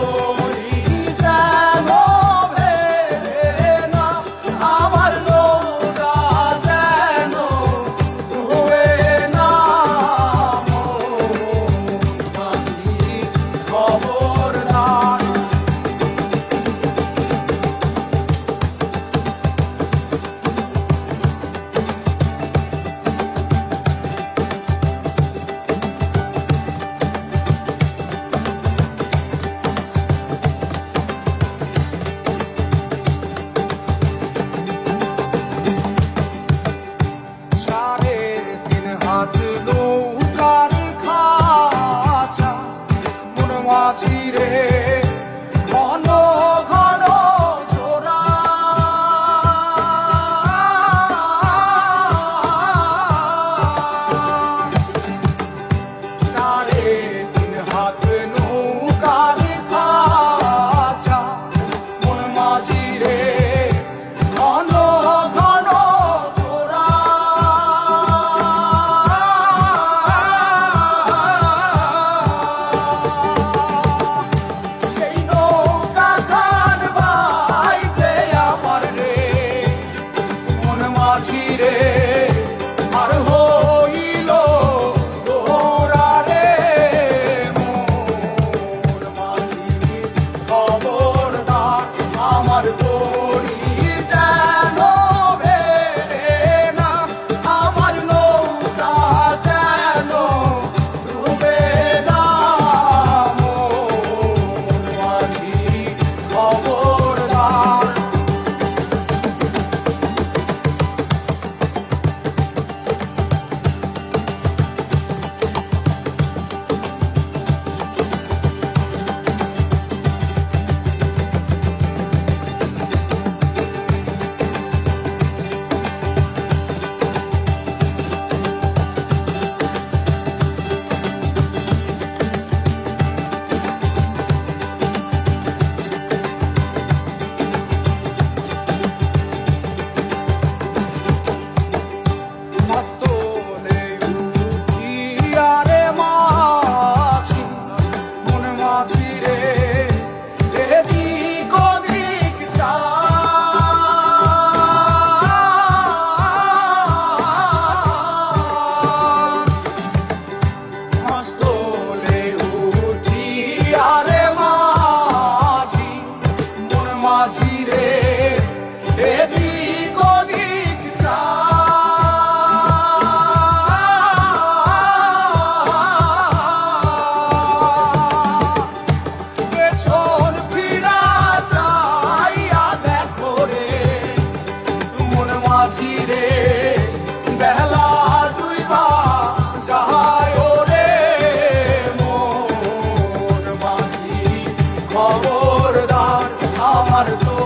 তরি যেন ভেড়ে না, আমার নৌকা যেন ডুবে না। মাঝি খবরদার। হাত নৌকার খাঁচা মন মাঝি রে ঘন ঘন জোড়া। সাড়ে তিন হাত নৌকার খাঁচা মন মাঝি রে ঘন ঘন জোড়া। মাঝি রে আর হইল তোরা রে মোর মাঝি খবরদার। আমার তরি যেন ভেড়ে না, আমার নৌকা যেন ডুবে না। মোর মাঝি খবরদার। মাঝি রে এদিক ওদিক যা। পেছন ফিরা চাইয়া দেখো রে মন মাঝি রে বেলা ডুইবা যায় রে মোর মাঝি খবরদার। আমার তো